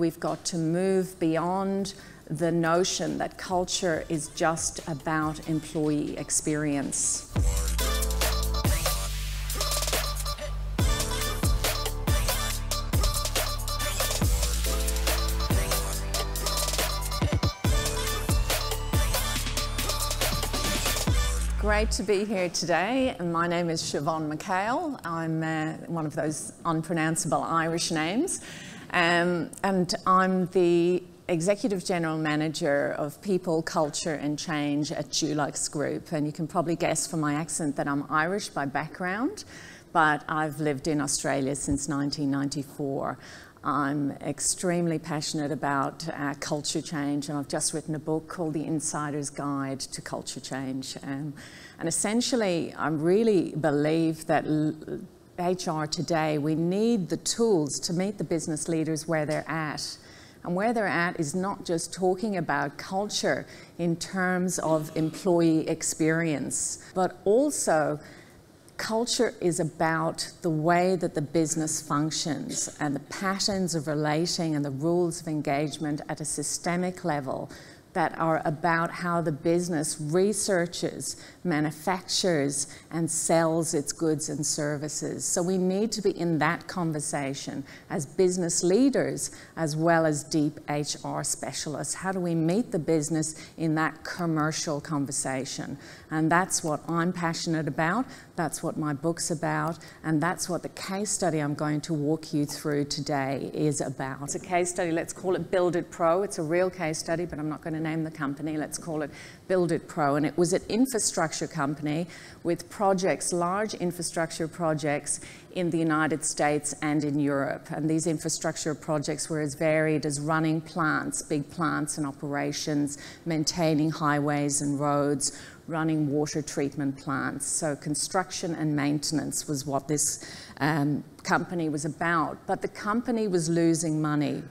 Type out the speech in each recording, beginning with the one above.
we've got to move beyond the notion that culture is just about employee experience. Great to be here today. My name is Siobhan McHale. I'm one of those unpronounceable Irish names. And I'm the Executive General Manager of People, Culture and Change at Dulux Group. And you can probably guess from my accent that I'm Irish by background, but I've lived in Australia since 1994. I'm extremely passionate about culture change, and I've just written a book called The Insider's Guide to Culture Change. And essentially, I really believe that HR today, we need the tools to meet the business leaders where they're at. And where they're at is not just talking about culture in terms of employee experience, but also culture is about the way that the business functions and the patterns of relating and the rules of engagement at a systemic level that are about how the business researches, manufactures, and sells its goods and services. So we need to be in that conversation as business leaders as well as deep HR specialists. How do we meet the business in that commercial conversation? And that's what I'm passionate about, that's what my book's about, and that's what the case study I'm going to walk you through today is about. It's a case study, let's call it Build It Pro. It's a real case study, but I'm not going to name the company. Let's call it Build It Pro. And it was an infrastructure company with projects, large infrastructure projects in the United States and in Europe. And these infrastructure projects were as varied as running plants, big plants and operations, maintaining highways and roads, running water treatment plants. So construction and maintenance was what this company was about. But the company was losing money.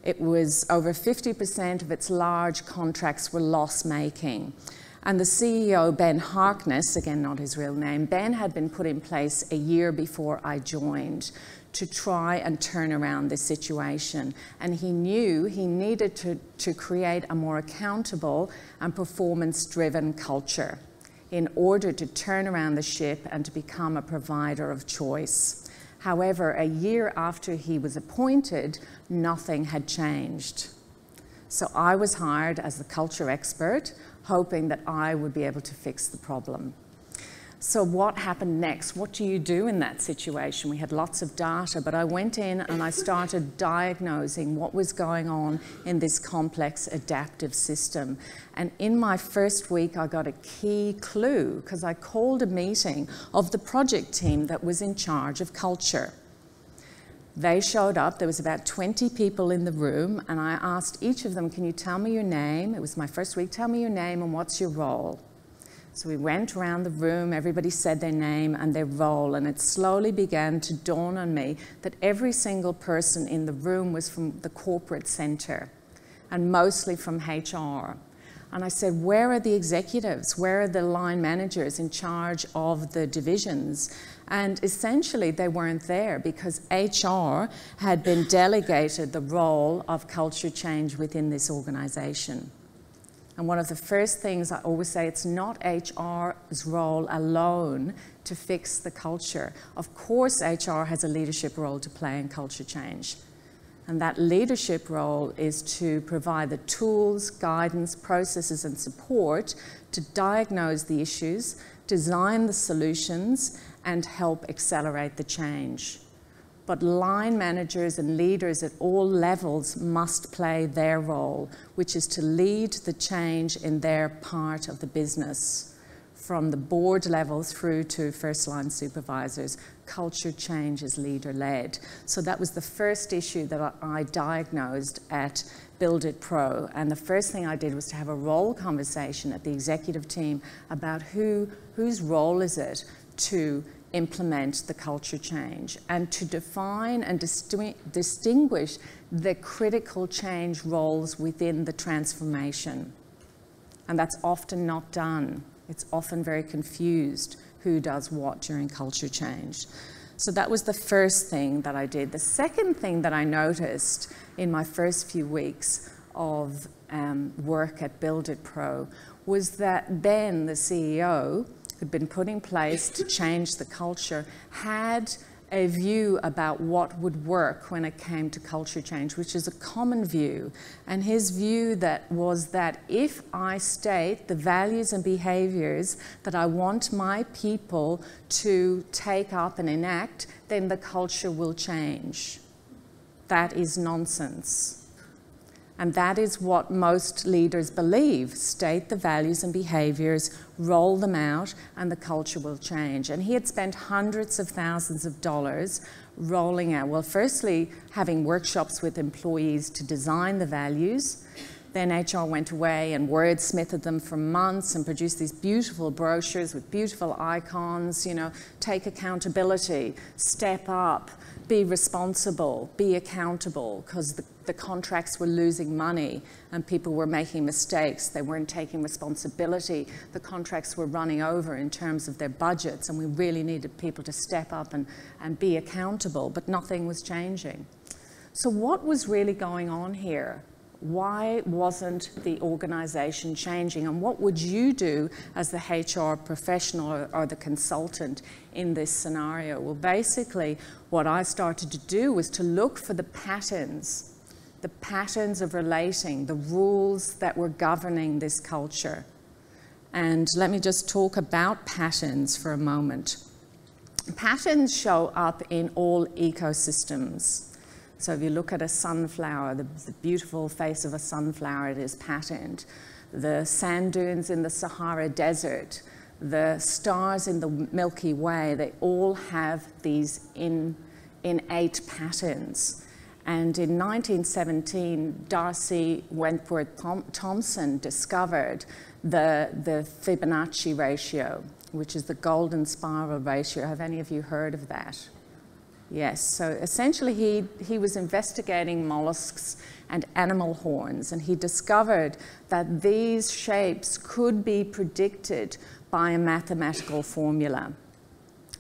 It was over 50% of its large contracts were loss-making. And the CEO, Ben Harkness, again not his real name, Ben had been put in place a year before I joined to try and turn around this situation. And he knew he needed to create a more accountable and performance-driven culture in order to turn around the ship and to become a provider of choice. However, a year after he was appointed, nothing had changed. So I was hired as the culture expert, hoping that I would be able to fix the problem. So what happened next? What do you do in that situation? We had lots of data, but I went in and I started diagnosing what was going on in this complex adaptive system. And in my first week, I got a key clue because I called a meeting of the project team that was in charge of culture. They showed up, there was about 20 people in the room, and I asked each of them, can you tell me your name? It was my first week, tell me your name and what's your role? So we went around the room, everybody said their name and their role, and it slowly began to dawn on me that every single person in the room was from the corporate center, and mostly from HR. And I said, where are the executives? Where are the line managers in charge of the divisions? And essentially they weren't there because HR had been delegated the role of culture change within this organization. And one of the first things I always say, it's not HR's role alone to fix the culture. Of course, HR has a leadership role to play in culture change. And that leadership role is to provide the tools, guidance, processes, and support to diagnose the issues, design the solutions, and help accelerate the change. But line managers and leaders at all levels must play their role, which is to lead the change in their part of the business. From the board level through to first-line supervisors, culture change is leader-led. So that was the first issue that I diagnosed at Build It Pro. And the first thing I did was to have a role conversation at the executive team about whose role is it to implement the culture change and to define and distinguish the critical change roles within the transformation. And that's often not done. It's often very confused who does what during culture change. So that was the first thing that I did. The second thing that I noticed in my first few weeks of work at Build It Pro was that Ben, the CEO, who'd been put in place to change the culture, had a view about what would work when it came to culture change, which is a common view. And his view was that if I state the values and behaviors that I want my people to take up and enact, then the culture will change. That is nonsense. And that is what most leaders believe. State the values and behaviors, roll them out, and the culture will change. And he had spent hundreds of thousands of dollars rolling out, well, firstly, having workshops with employees to design the values. Then HR went away and wordsmithed them for months and produced these beautiful brochures with beautiful icons, you know, take accountability, step up, be responsible, be accountable, because the contracts were losing money and people were making mistakes. They weren't taking responsibility. The contracts were running over in terms of their budgets, and we really needed people to step up and be accountable, but nothing was changing. So what was really going on here? Why wasn't the organization changing? And what would you do as the HR professional or the consultant in this scenario? Well, basically, what I started to do was to look for the patterns of relating, the rules that were governing this culture. And let me just talk about patterns for a moment. Patterns show up in all ecosystems. So if you look at a sunflower, the beautiful face of a sunflower, it is patterned. The sand dunes in the Sahara Desert, the stars in the Milky Way, they all have these innate patterns. And in 1917, Darcy Wentworth Thompson discovered the Fibonacci ratio, which is the golden spiral ratio. Have any of you heard of that? Yes, so essentially he was investigating mollusks and animal horns, and he discovered that these shapes could be predicted by a mathematical formula,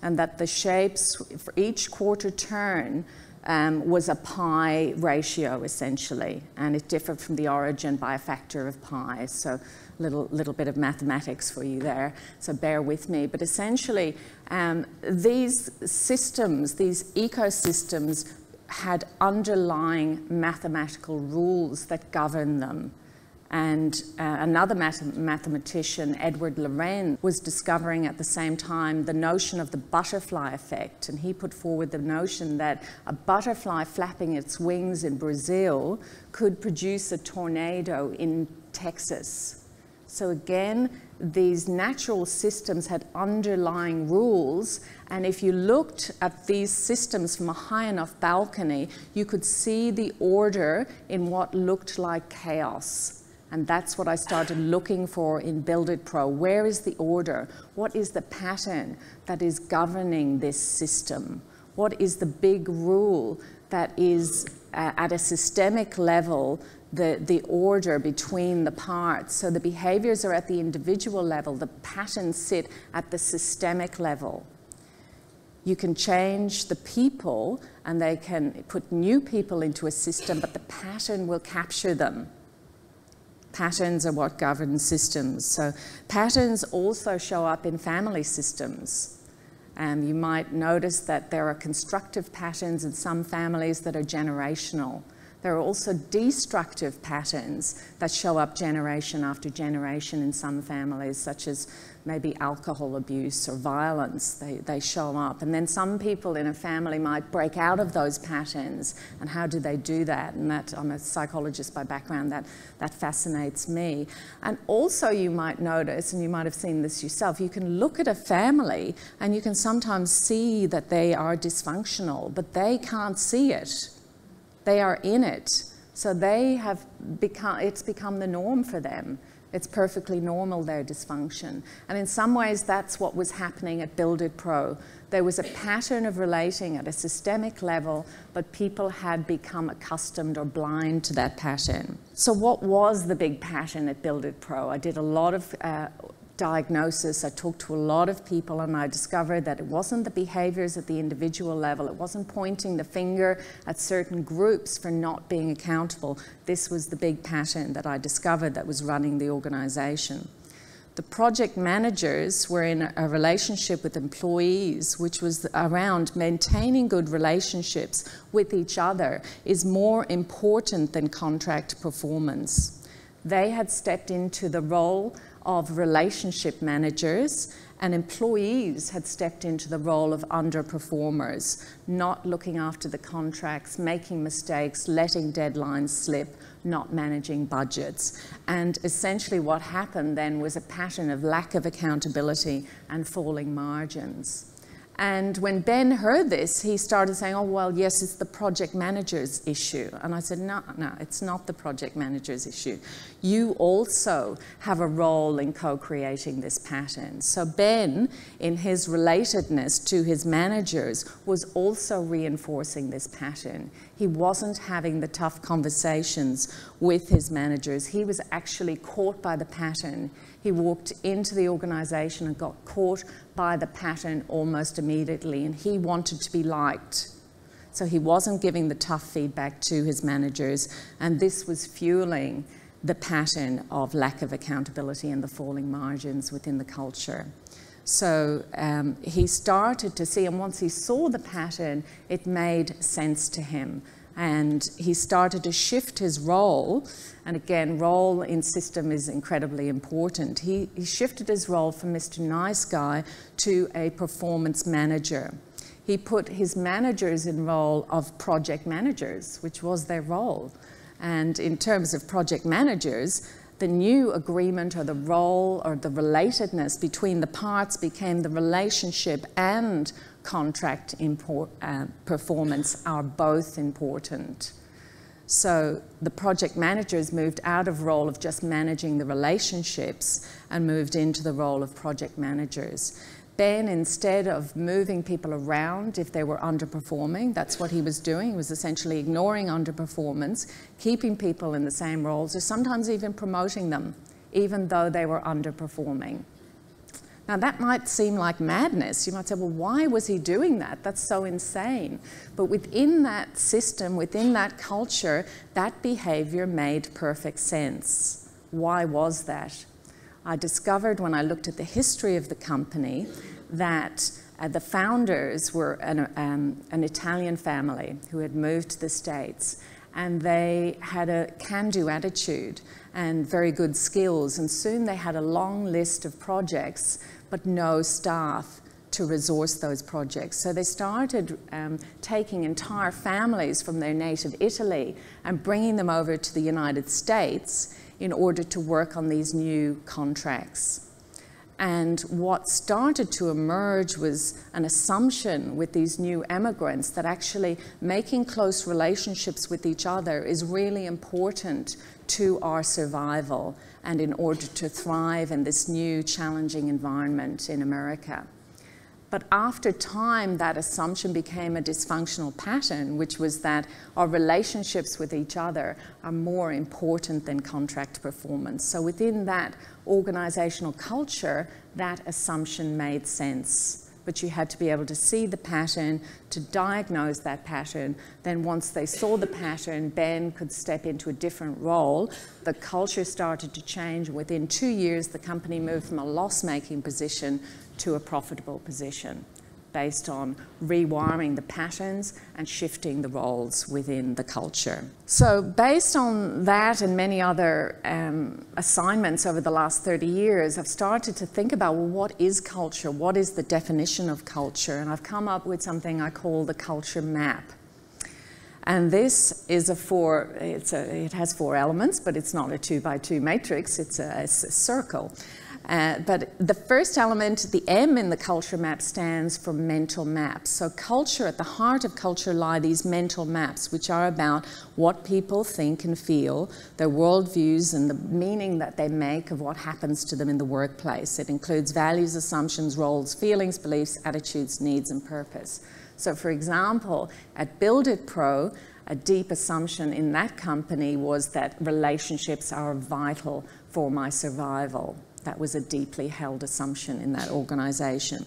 and that the shapes for each quarter turn was a pi ratio, essentially, and it differed from the origin by a factor of pi. So little bit of mathematics for you there, so bear with me. But essentially, these systems, these ecosystems, had underlying mathematical rules that govern them. And another mathematician, Edward Lorenz, was discovering at the same time the notion of the butterfly effect. And he put forward the notion that a butterfly flapping its wings in Brazil could produce a tornado in Texas. So again, these natural systems had underlying rules, and if you looked at these systems from a high enough balcony, you could see the order in what looked like chaos. And that's what I started looking for in Build It Pro. Where is the order? What is the pattern that is governing this system? What is the big rule that is at a systemic level the order between the parts? So the behaviors are at the individual level, the patterns sit at the systemic level. You can change the people and they can put new people into a system, but the pattern will capture them. Patterns are what govern systems. So patterns also show up in family systems. You might notice that there are constructive patterns in some families that are generational. There are also destructive patterns that show up generation after generation in some families, such as maybe alcohol abuse or violence. They show up. And then some people in a family might break out of those patterns. And how do they do that? And that, I'm a psychologist by background, that fascinates me. And also you might notice, and you might have seen this yourself, you can look at a family and you can sometimes see that they are dysfunctional, but they can't see it. They are in it. So they have become, it's become the norm for them. It's perfectly normal, their dysfunction. And in some ways, that's what was happening at Build It Pro. There was a pattern of relating at a systemic level, but people had become accustomed or blind to that pattern. So what was the big pattern at Build It Pro? I did a lot of diagnosis. I talked to a lot of people, and I discovered that it wasn't the behaviors at the individual level. It wasn't pointing the finger at certain groups for not being accountable. This was the big pattern that I discovered that was running the organization. The project managers were in a relationship with employees, which was around maintaining good relationships with each other is more important than contract performance. They had stepped into the role of relationship managers, and employees had stepped into the role of underperformers, not looking after the contracts, making mistakes, letting deadlines slip, not managing budgets. And essentially what happened then was a pattern of lack of accountability and falling margins. And when Ben heard this, he started saying, oh, well, yes, it's the project manager's issue. And I said, no, it's not the project manager's issue. You also have a role in co-creating this pattern. So Ben, in his relatedness to his managers, was also reinforcing this pattern. He wasn't having the tough conversations with his managers. He was actually caught by the pattern. He walked into the organization and got caught by the pattern almost immediately, and he wanted to be liked. So he wasn't giving the tough feedback to his managers, and this was fueling the pattern of lack of accountability and the falling margins within the culture. So he started to see, and once he saw the pattern, it made sense to him. And he started to shift his role, and again, role in system is incredibly important. He shifted his role from Mr. Nice Guy to a performance manager. He put his managers in role of project managers, which was their role. And in terms of project managers, the new agreement or the role or the relatedness between the parts became the relationship and contract performance are both important. So the project managers moved out of role of just managing the relationships and moved into the role of project managers. Ben, instead of moving people around if they were underperforming, that's what he was doing. He was essentially ignoring underperformance, keeping people in the same roles, or sometimes even promoting them, even though they were underperforming. Now that might seem like madness. You might say, well, why was he doing that? That's so insane. But within that system, within that culture, that behavior made perfect sense. Why was that? I discovered when I looked at the history of the company that the founders were an Italian family who had moved to the States, and they had a can-do attitude and very good skills, and soon they had a long list of projects but no staff to resource those projects. So they started taking entire families from their native Italy and bringing them over to the United States in order to work on these new contracts. And what started to emerge was an assumption with these new immigrants that actually making close relationships with each other is really important to our survival and in order to thrive in this new challenging environment in America. But after time, that assumption became a dysfunctional pattern, which was that our relationships with each other are more important than contract performance. So within that organizational culture, that assumption made sense. But you had to be able to see the pattern, to diagnose that pattern. Then once they saw the pattern, Ben could step into a different role. The culture started to change. Within 2 years, the company moved from a loss-making position to a profitable position based on rewiring the patterns and shifting the roles within the culture. So based on that and many other assignments over the last 30 years, I've started to think about, well, what is culture? What is the definition of culture? And I've come up with something I call the culture map. And this is it has 4 elements, but it's not a 2x2 matrix, it's a circle. But the first element, the M in the culture map, stands for mental maps. So culture, at the heart of culture lie these mental maps, which are about what people think and feel, their worldviews and the meaning that they make of what happens to them in the workplace. It includes values, assumptions, roles, feelings, beliefs, attitudes, needs, and purpose. So for example, at Build It Pro, a deep assumption in that company was that relationships are vital for my survival. That was a deeply held assumption in that organisation.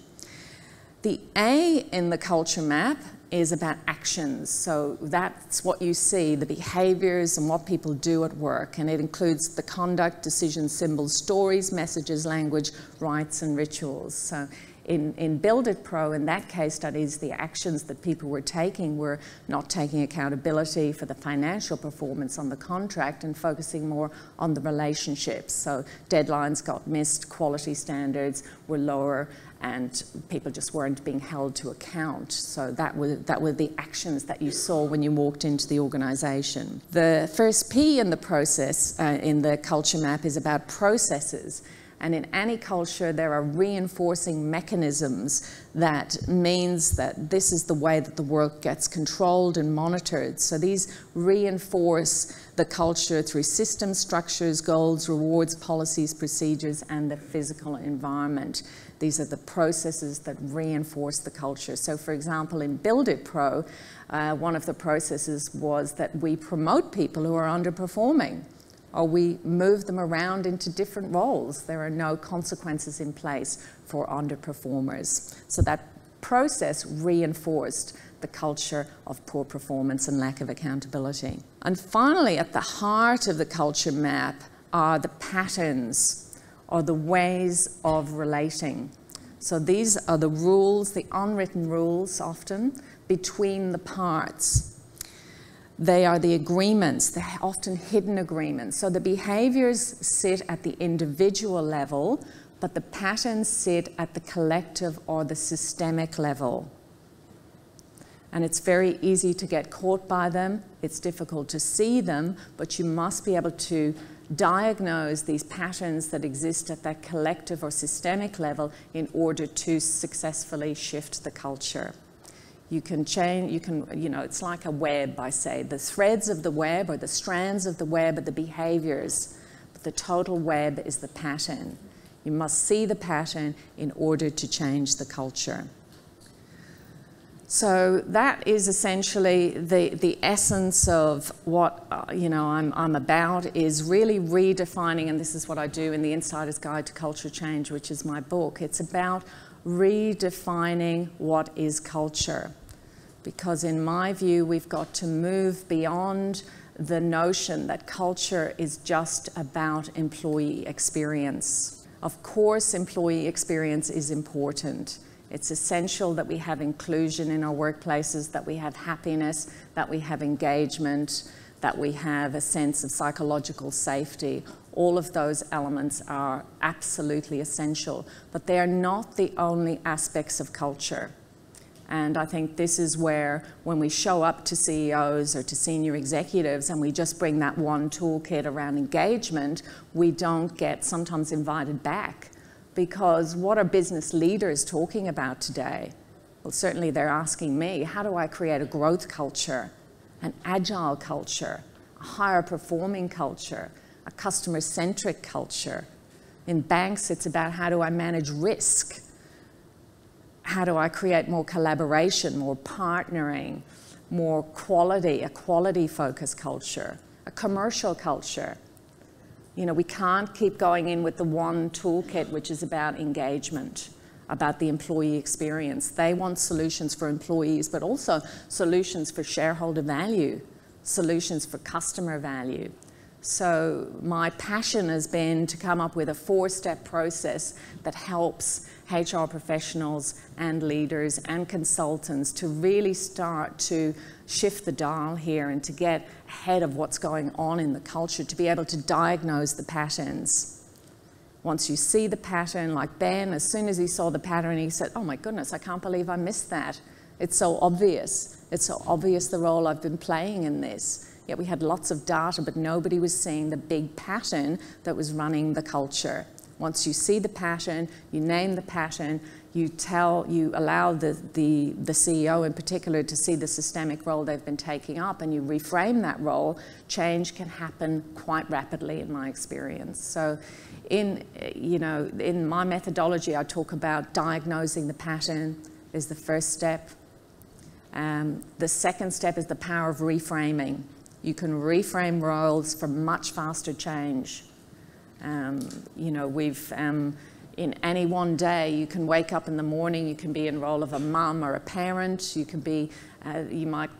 The A in the culture map is about actions. So that's what you see, the behaviours and what people do at work. And it includes the conduct, decisions, symbols, stories, messages, language, rites and rituals. So in Build It Pro, in that case studies, the actions that people were taking were not taking accountability for the financial performance on the contract and focusing more on the relationships. So deadlines got missed, quality standards were lower, and people just weren't being held to account. So that were the actions that you saw when you walked into the organisation. The first P in the process, in the culture map, is about processes. And in any culture, there are reinforcing mechanisms that means that this is the way that the work gets controlled and monitored. So these reinforce the culture through systems, structures, goals, rewards, policies, procedures, and the physical environment. These are the processes that reinforce the culture. So for example, in Build It Pro, one of the processes was that we promote people who are underperforming, or we move them around into different roles. There are no consequences in place for underperformers. So that process reinforced the culture of poor performance and lack of accountability. And finally, at the heart of the culture map are the patterns or the ways of relating. So these are the rules, the unwritten rules often, between the parts. They are the agreements, the often hidden agreements. So the behaviours sit at the individual level, but the patterns sit at the collective or the systemic level. And it's very easy to get caught by them. It's difficult to see them, but you must be able to diagnose these patterns that exist at that collective or systemic level in order to successfully shift the culture. You can change, it's like a web, I say. The threads of the web or the strands of the web are the behaviours, but the total web is the pattern. You must see the pattern in order to change the culture. So that is essentially the essence of what I'm about, is really redefining, and this is what I do in the Insider's Guide to Culture Change, which is my book. It's about redefining what is culture. Because in my view, we've got to move beyond the notion that culture is just about employee experience. Of course, employee experience is important. It's essential that we have inclusion in our workplaces, that we have happiness, that we have engagement, that we have a sense of psychological safety. All of those elements are absolutely essential, but they are not the only aspects of culture. And I think this is where, when we show up to CEOs or to senior executives and we just bring that one toolkit around engagement, we don't get sometimes invited back. Because what are business leaders talking about today? Well, certainly they're asking me, how do I create a growth culture, an agile culture, a higher performing culture, a customer-centric culture? In banks, it's about how do I manage risk? How do I create more collaboration, more partnering, more quality, a quality-focused culture, a commercial culture? You know, we can't keep going in with the one toolkit, which is about engagement, about the employee experience. They want solutions for employees, but also solutions for shareholder value, solutions for customer value. So my passion has been to come up with a 4-step process that helps HR professionals and leaders and consultants to really start to shift the dial here and to get ahead of what's going on in the culture, to be able to diagnose the patterns. Once you see the pattern, like Ben, as soon as he saw the pattern, he said, oh my goodness, I can't believe I missed that. It's so obvious. It's so obvious the role I've been playing in this. Yet we had lots of data, but nobody was seeing the big pattern that was running the culture. Once you see the pattern, you name the pattern, you allow the CEO in particular to see the systemic role they've been taking up, and you reframe that role, change can happen quite rapidly in my experience. So in my methodology, I talk about diagnosing the pattern is the first step. The second step is the power of reframing. You can reframe roles for much faster change. You know, in any one day, you can wake up in the morning, you can be in the role of a mum or a parent, you can be, you might,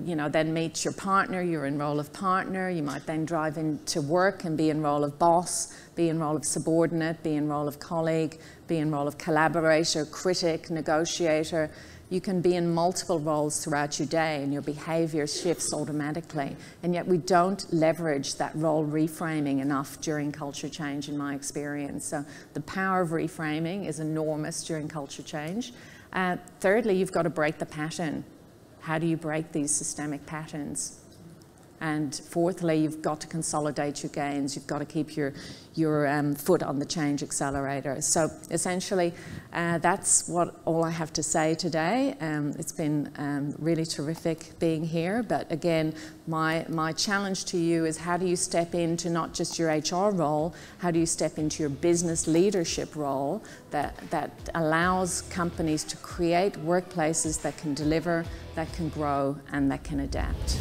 you know, then meet your partner, you're in role of partner, you might then drive into work and be in role of boss, be in role of subordinate, be in role of colleague, be in role of collaborator, critic, negotiator. You can be in multiple roles throughout your day and your behaviour shifts automatically. And yet we don't leverage that role reframing enough during culture change, in my experience. So the power of reframing is enormous during culture change. Thirdly, you've got to break the pattern. How do you break these systemic patterns? And fourthly, you've got to consolidate your gains. You've got to keep your foot on the change accelerator. So essentially, that's all I have to say today. It's been really terrific being here. But again, my challenge to you is, how do you step into not just your HR role, how do you step into your business leadership role that allows companies to create workplaces that can deliver, that can grow, and that can adapt.